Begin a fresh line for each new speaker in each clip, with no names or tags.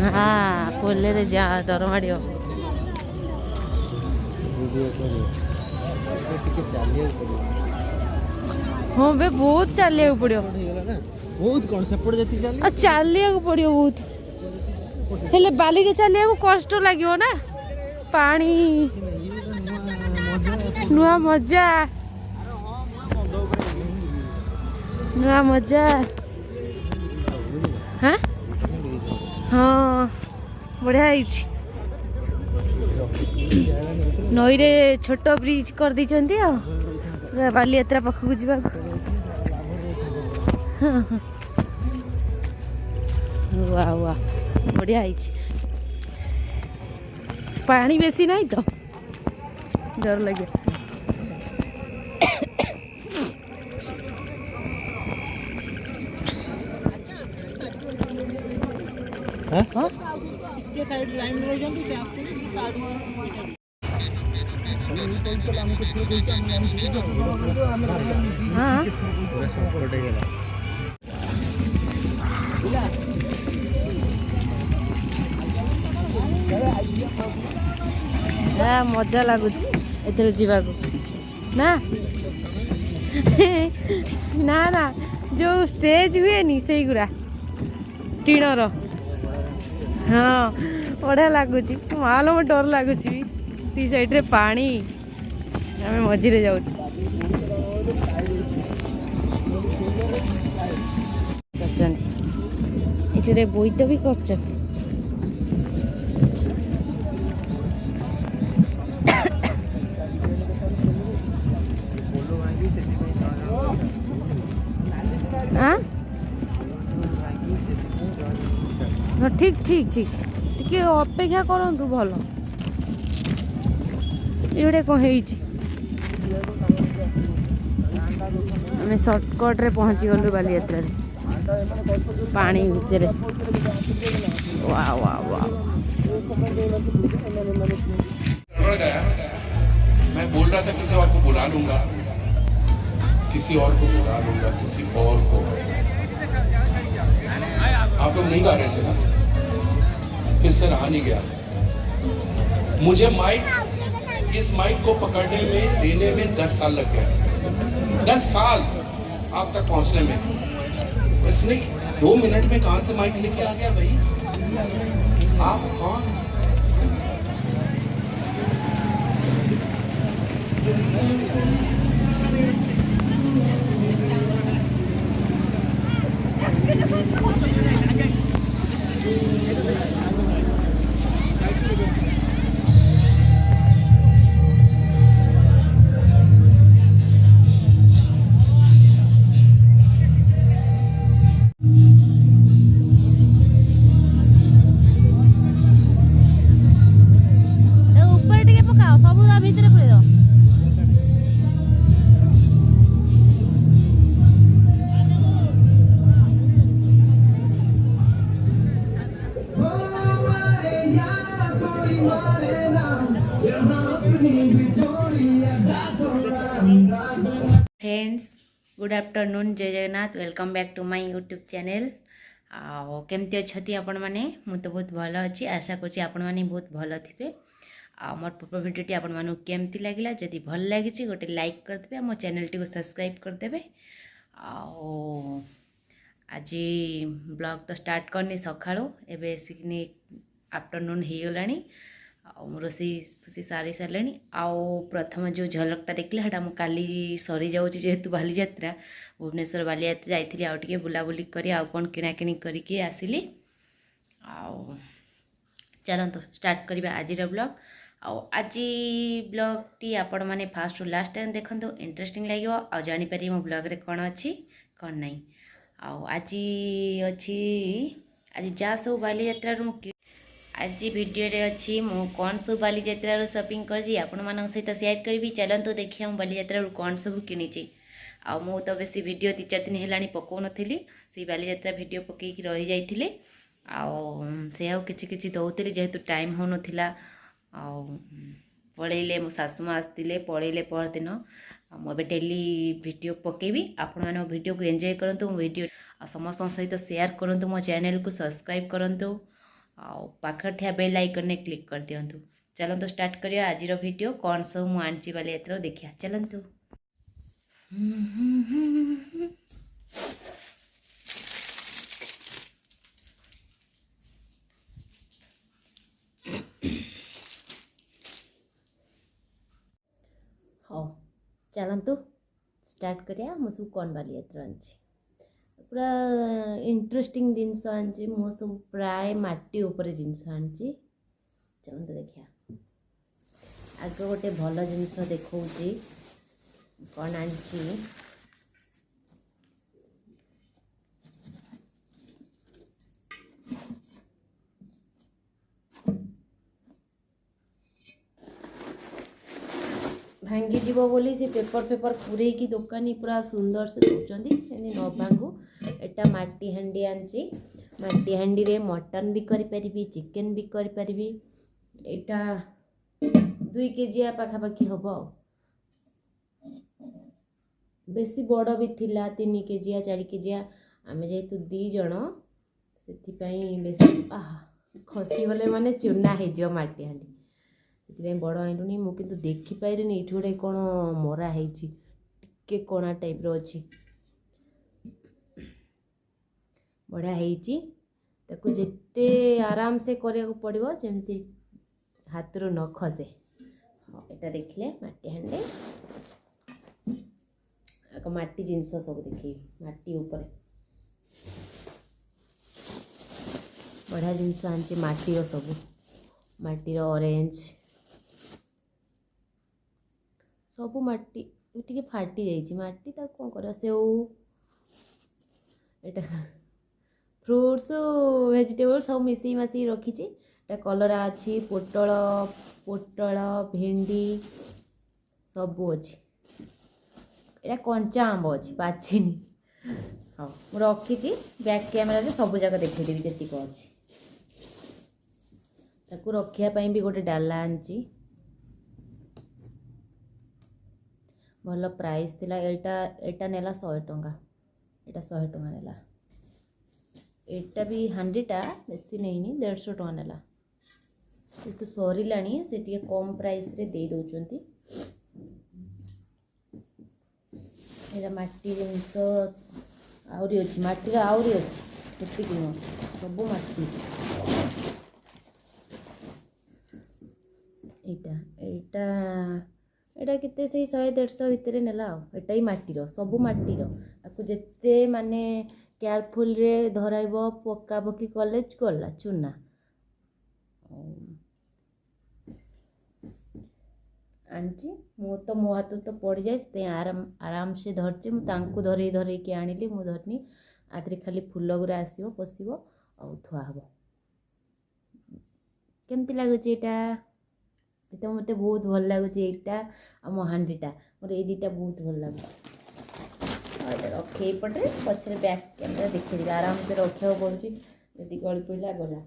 हाँ पोले रे जा डर माड़ो हाँ बे बहुत चलिया पड़ो
बहुत कौन सेपट जति चली
चलिया पड़ो बहुत हेले बाली के चलिया कष्ट लगे ना पानी नुआ मजा नुआ मजा हाँ हाँ बढ़िया नई रे छोट ब्रिज कर दी बाली यात्रा पाखक जा वाह वाह बढ़िया पानी बेसी नहीं तो डर लगे
हाँ इसके साइड लाइन में जाती क्या आपको
हाँ मजा लगुच ना ना ना जो स्टेज हुए नी से गुरा टीणर हाँ बढ़िया लगुच माल में डर लगुच दी साइड रे पानी आम मझे जाऊ ये बोईत भी कर ठीक ठीक ठीक टे अपेक्षा करूँ भल ये कौन आम सर्टकट रे पहुँची गलु बाली यात्रा पानी भितर वाह वाह वाह
मैं बोल रहा था किसी और को बुला लूंगा किसी और को बुला लूंगा किसी और को आप लोग नहीं गा रहे थे ना फिर से रहा नहीं गया मुझे माइक इस माइक को पकड़ने में देने में 10 साल लग गया 10 साल आप तक पहुंचने में इसने 2 मिनट में कहां से माइक लेके आ गया भाई आप कौन
friends good afternoon Jai Jagannath welcome back to my YouTube channel केमती अच्छी आपण मैंने मुझे तो बहुत भल अच्छी आशा करुँच आपण मैंने बहुत भल थे मोर पूर्व भिडियोटी आपण मानू केमती लगे जदि भल लगी गोटे लाइक करदे मो चैनल टी सब्सक्राइब करदे आज ब्लॉग तो स्टार्ट करनी सका एवं सिकनी आफ्टरनून हो गला रोसई फुसी सारी सारे आउ प्रथम जो झलकटा देखले हटा काली सरी जाऊँगी जेहेतु बाली यात्रा भुवनेश्वर बाली यात्रा जाइली आउ टे बुलाबुली करी आउ कौन किणाकिणी करके आसिली आउ चलतु स्टार्ट करवा आज ब्लॉग आज ब्लॉग टी आपण मैंने फास्ट रु लास्ट टाइम देखो इंटरेस्टिंग लगे आ जापर मो ब्लॉग रे कौन अच्छी कौन नहीं आज अच्छी आज जा सब बाली यात्रा आज वीडियो रे अच्छी मु कौन सब बाली यात्रा शॉपिंग कर सहित शेयर करी चलतु देखिए मुझे बाली यात्रा कौन सब किनी मु तो बेसी वीडियो 2-4 दिन है पकाऊ नी से बाली यात्रा वीडियो पकईकी रही जाइए से किसी दौली जेहेतु टाइम हो नाला पलैले मो सासुमा आसते पलैले परदिन मुझे डेली वीडियो पकेबी आपण मैंने वीडियो को एंजॉय करूँ मो वीडियो समस्त सहित शेयर करूँ मो चैनल को सब्सक्राइब करूँ आउ पाखर थिया बेल आइकन ने क्लिक कर दियंतु। चलंतु स्टार्ट करिया आज वीडियो कौन सब मु आंची वाले एथरो देखिया चलंतु। हाँ चलंतु स्टार्ट करिया मु सब कौन वाली एथरो आंची पूरा इंटरेस्टिंग जिनस आंची मु सब प्राय माटी ऊपर जिनस आंची चलंतु देखिया। आग गोटे भल जिनस देखौची कौन आंची भांगी जीव बोली से पेपर पेपर पूरे की दुकानी पूरा सुंदर से दौरान न भांगू। एटा माटी हांडी आंची माटी हांडी रे मटन भी करि परिबी चिकन भी करि परिबी। एटा 2 केजी पाखापाखि हम बेसी बड़ भी थिला 3 केजी 4 केजी आमे जेहेतु 2 जण से बेसी खसी गले माने चूना हो माटी हांडी से बड़ आइलुनी मु किंतु देखि पाइलिनी ये गोटे कौन मरा है टिके कणा टाइप रो अच्छी बढ़िया है जिते आराम से करिया पड़ो जमती हाथ रू न खसे। हाँ यहाँ देखिले माटी हांडी आग माटी जिनस सब देखी माटी ऊपर बढ़िया जिनस आनी माटीर सब माटीर ऑरेंज सब माटी टी फाटी जाइए माटी कौन कर सेव एटा फ्रुट्स वेजिटेबल सब मिसई मासी रखी कलरा अच्छी पोटल पोटल भेंडी सब अच्छी एटा कंचा आंब अच्छी पाचिनी। हाँ मुझे रखी बैक कैमेरा सब जाक देखदेवी जी अच्छी ताकू रखापी भी गोटे डाला आनी भल प्राइस थिला एटा नेला 100 टंका एटा 100 टंका नेला एटा भी हांडीटा बेसी नहीं 150 टंका नेला तो सरिलाणी से टिके कम प्राइस रे दे दउचंती। एटा माटी जिनस आउरी अछि माटीर आउरी अछि एति कि न सब माटी एटा एटा एटा केते से 100-150 भितर नेला एटा ही माटीर सब माटीर आपको जिते माने केयरफुल रे धराइब पक्का पक्की कॉलेज गला चूना आनी मु तो मो हाथ तो पड़ जाए आराम से धरचे मुझे धरे धरे कि आनिली मु धरनी आधे खाली फूल गुरा आसो पशिब आ थुआ हम केमती लगुच ये मत बहुत भल लगुच यहाँ मो हांडीटा मोर ये दुटा बहुत भल लगे रखे पटे पछे बैक कैमेरा देखिए आराम से रखा पड़ी यदि गली पड़ा गला।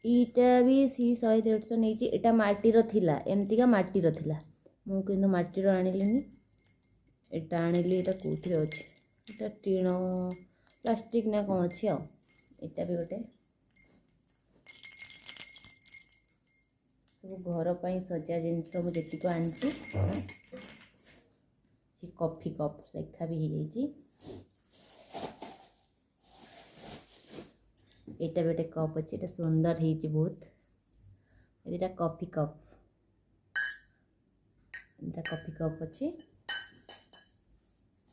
ईटा भी सी 100-150 नहीं एटा माटीर थिला एमतीका माटीर थिला मु किंतु माटीर आनिलिनी एटा आनिली एटा कोथरे अछि एटा टीण प्लास्टिक ना कौन अच्छी आटा भी गोटे सब घर पर सजा जिनस मुझे आनी कॉफी कप लेखा भी हो जाइए एटा भी गोटे कप अच्छे एटा सुंदर है बहुत एटा कॉफी कप एटा कॉफी कप अच्छे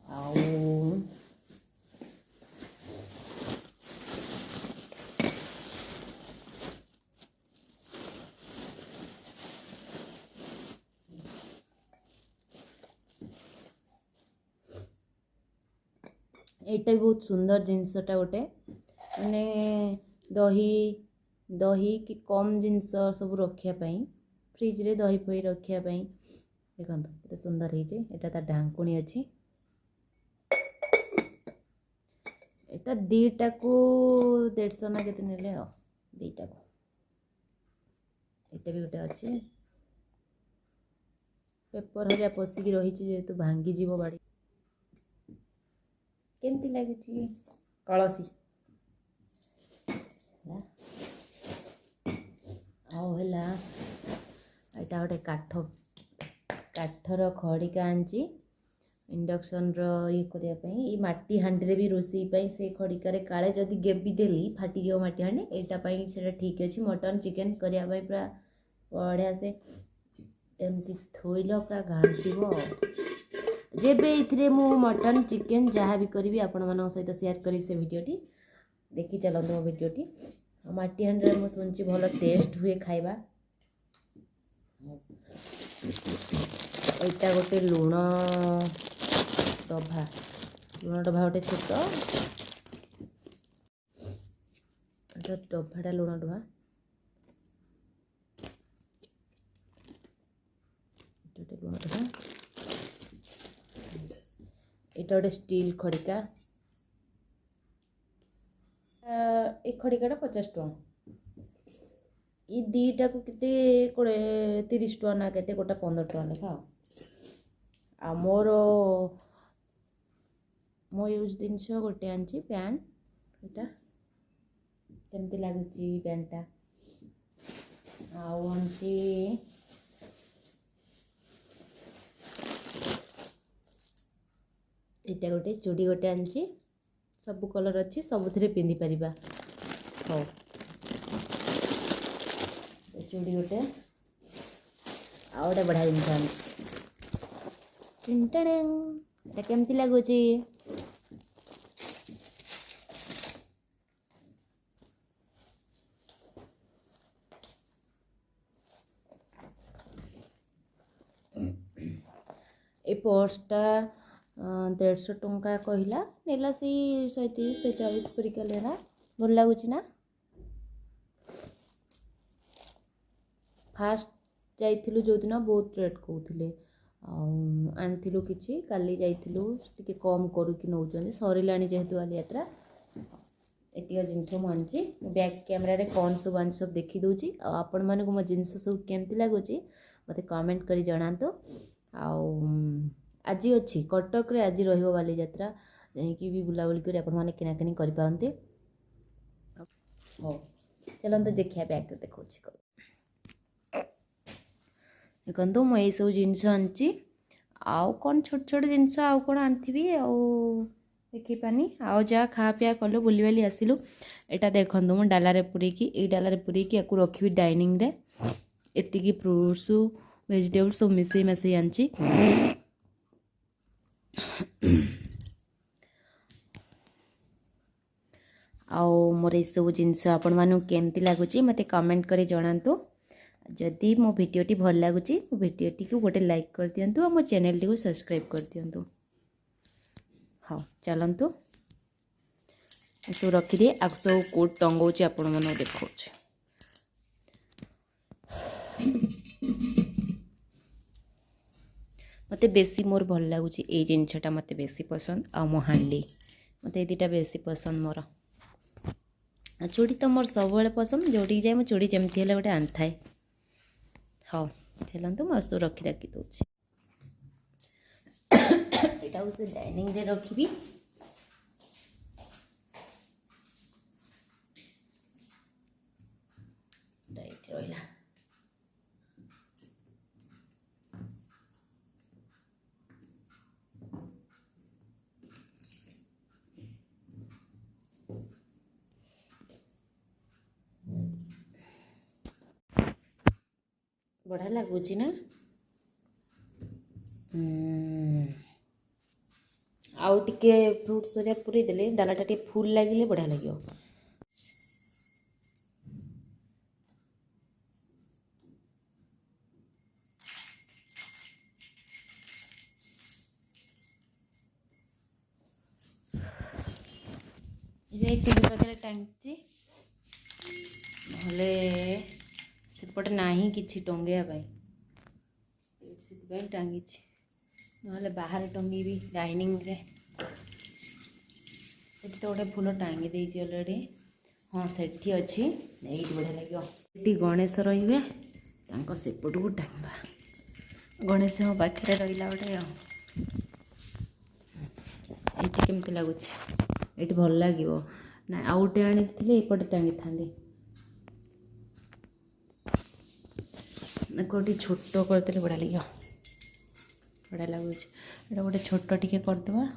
आउ एटा भी बहुत सुंदर जिनसटा गोटे माने दही दही कि कम जिनस सब रखापी फ्रिज रे दही फही रखापी देखो ये सुंदर है ढांकुणी अच्छी एटा दीटा को 150 ना केते नेले दीटा को ଏଇଟା ବି ଗୋଟେ ଅଛି पेपर हरिया पशिकी रही जेहेतु भांगीजीव बाड़ी केमती लगी कलसी आउला एटा गोटे काठर खड़िका आंची इंडक्शन ये करने माटी हांडी भी रोसई से खड़िकार काले जदि गेबी देली फाटी जाओ माटी हांडी एटापाई से ठीक अच्छे मटन चिकेन करने पूरा बढ़िया से एमती थोइल पूरा घांटीब जेबे इथिरे मु मटन चिकेन जहाँ भी करी आपण मान सहित शेयर करी से वीडियोटी देखी चलते मो वीडियोटी माटी हांडी में शुणी भल टेस्ट हुए खाइबा एटा गोटे लुण डभा गोटे छोट डभाटा लुण डभा लुण डभा एटा गोटे स्टील खड़िका ए खड़िकाटा 50 टଙ୍କା ये दीटा को केते 30 टଙ୍କା ना केते गोटा 15 टଙ୍କା लेखा आ मो यूज जिनस गोटे आनी पैंट एटा केमती लगुच पैंटा आनी एटा गोटे चूड़ी गोटे आनी सब कलर अच्छी सबुथ पिंधि पारिबा हो चूड़ी गोटे आ गोटे बढ़िया जिनस आनी केमती लगुच ए पर्सटा 150 टଙ୍କା कहला नेला से 37 से 40 परिका लेना भल लगुच ना फास्ट जाइथिलु जो दिन बहुत रेट कहते आनिथिलु किछि काली जाइथिलु टिके कम करू कि नौचंदी सरिलाणी जेहेतु वाली यात्रा एतिक जिनस मुझे बैक कैमरा रे कौन सब आनी सब देखी दूची आपण मानक मो जिनस सब केमती लगुच मते कमेंट करी जणातो आज अच्छी कटक रे आज रहिबो वाली यात्रा कि भी बुलाबुली कर आपण माने किनाकिनी करि पारंते हो चलंत देखिया बैक देखो देखो मु ये सब जिनस आनी आउ कौन छोट छोट जिनस आउ कौन आनी आउ देखी पानी आउ जहाँ खा पिया कलु बुली बाली आसिलु एटा देखु मु डालारे पुरीकी ए डालारे पुरीकी याकू रखी डाइनिंग रे एतिकी फ्रूट्स वेजिटेबल्स सब मिसई मसई आनी आउ मोर ये सब जिनस आपण मानू केमती लगुच मते कमेंट करी जणातु जदि मो वीडियोटी भल लगुच वीडियोटी को गोटे लाइक कर दियंतु और मो चैनल टी को सब्सक्राइब कर दियंतु हाँ चलतु तो रखिदे आग सब कोट टंगाऊँ आपण मन देखा मते बेसी मोर भल लगुच ये जिनसटा मते बेसी पसंद आ मो हांडी मते दीटा बेसी पसंद मोर चूड़ी तो मोर सब पसंद जोड़ी जाए मो चूड़ी जमती है गोटे आनी थाए हाँ चलतु मुझे रखी रखी दूसरी यहाँ से डाइनिंग रे रखी रहा बढ़िया लगुच ना आउ टिके फ्रूट्स पूरी देले डालाटा टे फुल लगे बढ़िया लगे तीन प्रकार टांगी सेपटे ना कि टंगे से टांगी ना बाहर टंगी भी डाइनिंग रे तो गोटे फूल टांगी देती अलरेडी हाँ सेठी अच्छी ये बढ़िया लगे गणेश रे ତାଙ୍କ ସେପଟକୁ ଟାଣିବା। ଗଣେଶଙ୍କ ପାଖରେ ରହିଲା ଗୋଟେ ଆଉ। ଏଇଠି କେମିତି ଲାଗୁଛି? ଏଇଠି ଭଲ ଲାଗିବ ନା? ଆଉ ଗୋଟେ ଆଣିଥିଲେ ଏପଟେ ଟାଙ୍ଗିଥାନ୍ତି। କେଉଁଠି ଛୋଟ କରିଦେଲେ ବଢ଼ିଆ ଲାଗିବ। ବଢ଼ିଆ ଲାଗୁଛି। ଏଇଟା ଗୋଟେ ଛୋଟ ଟିକେ କରିଦେବା।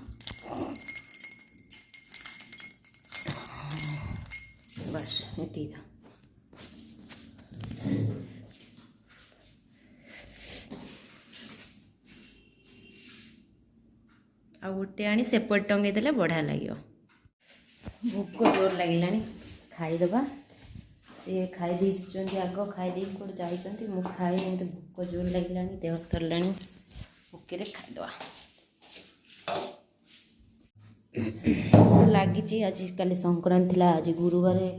ବାସ୍ ଏତିକି। ଆଉ ଗୋଟେ ଆଣି ସେପଟେ ଟଙ୍ଗେଇ ଦେଲେ ବଢ଼ିଆ ଲାଗିବ। ଭୋକ ଜୋର ଲାଗିଲାଣି, ଖାଇଦେବା। ସିଏ ଖାଇ ଦେଇଛନ୍ତି ଆଗ, ଖାଇ ଦେଇକି କୁଆଡ଼େ ଯାଇଛନ୍ତି। ମୁଁ ଖାଇ ମୋତେ ଭୋକ ଜୋର ଲାଗିଲାଣି, ଦେହ ଥରିଲାଣି। ଭୋକରେ ଖାଇଦେବା। ଲାଗିଛି ଆଜିକାଲି ସଂକ୍ରାନ୍ତି ଥିଲା, ଆଜି ଗୁରୁବାର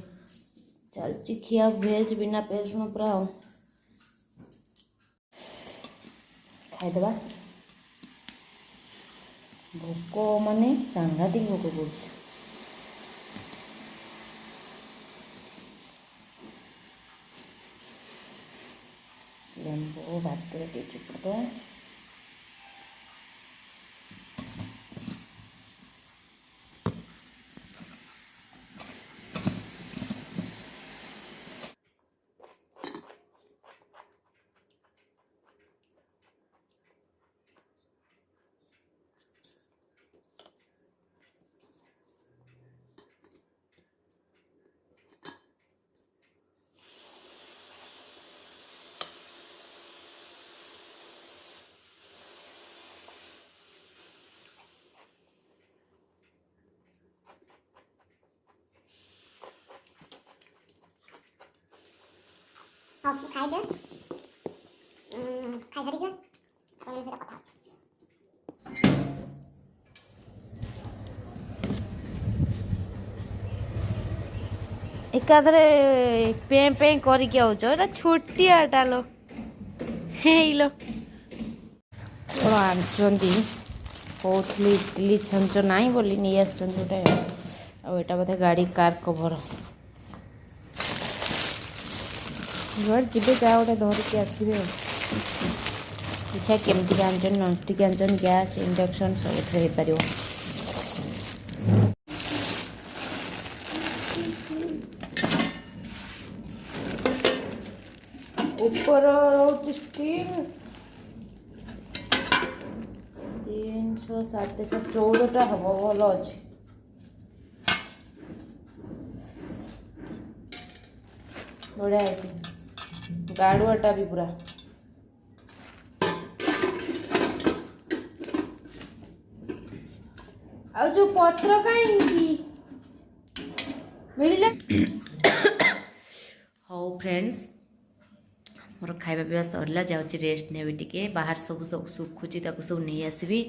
ଚାଲିଛି ଖିଆ ଭେଜ୍ ବିନା ପିଆଜ ରସୁଣ ପୁରା ଆଉ। ଖାଇଦେବା। ଭୋକ ମାନେ ସାଂଘାତିକ ଭୋକ କରୁଛି। ଲେମ୍ବୁ ଭାତରେ ଟିକେ ଚିପୁଡ଼ିଦେବା।
ହଉ ମୁଁ ଖାଇଦେ ଖାଇସାରିକା ଆପଣଙ୍କ ସହିତ କଥା ହେଉଛି।
ଏକାଥରେ ପେଁ ପେଁ କରିକି ଆଉଛ। ଏଇଟା ଛୋଟିଆଟା ଲୋ, ହେଇଲୋ କ'ଣ ଆଣିଛନ୍ତି? କହୁଥିଲି ଇଟିଲି ଛାଞ୍ଚ ନାହିଁ ବୋଲି ନେଇ ଆସିଛନ୍ତି ଗୋଟେ। ଆଉ ଏଇଟା ବୋଧେ ଗାଡ଼ି କାର୍ କଭର। ଯୁଆଡ଼େ ଯିବେ ଯାହା ଗୋଟେ ଧରିକି ଆସିବେ ଆଉ। ଦେଖିବା କେମିତିକା ଆଣିଛନ୍ତି, ନନଷ୍ଟିକ୍ ଆଣିଛନ୍ତି, ଗ୍ୟାସ୍ ଇଣ୍ଡକ୍ସନ୍ ସବୁଥିରେ ହେଇପାରିବ। ଉପର ରହୁଛି ଷ୍ଟିଲ୍ 3, 6, 7, 14ଟା ହେବ। ଭଲ ଅଛି। ବଢ଼ିଆ ହେଇଛି। ଗାଡ଼ୁଆଟା ବି ପୁରା। ଆଉ ଯୋଉ ପତ୍ର କାହିଁକି ମିଳିଲା? ହଉ ଫ୍ରେଣ୍ଡସ୍, ମୋର ଖାଇବା ପିଇବା ସରିଲା, ଯାଉଛି ରେଷ୍ଟ ନେବି ଟିକେ। ବାହାର ସବୁ ଶୁଖୁଛି, ତାକୁ ସବୁ ନେଇ ଆସିବି।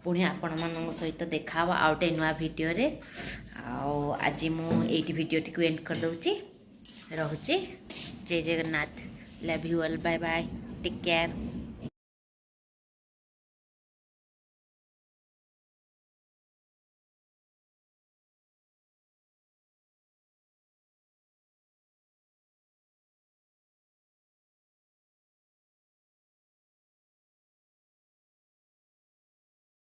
ପୁଣି ଆପଣମାନଙ୍କ ସହିତ ଦେଖା ହେବ ଆଉ ଗୋଟେ ନୂଆ ଭିଡ଼ିଓରେ। ଆଉ ଆଜି ମୁଁ ଏଇଠି ଭିଡ଼ିଓଟିକୁ ଏଣ୍ଡ କରିଦେଉଛି। ରହୁଛି। Jai Jagannath. Love you all. Bye bye. Take care.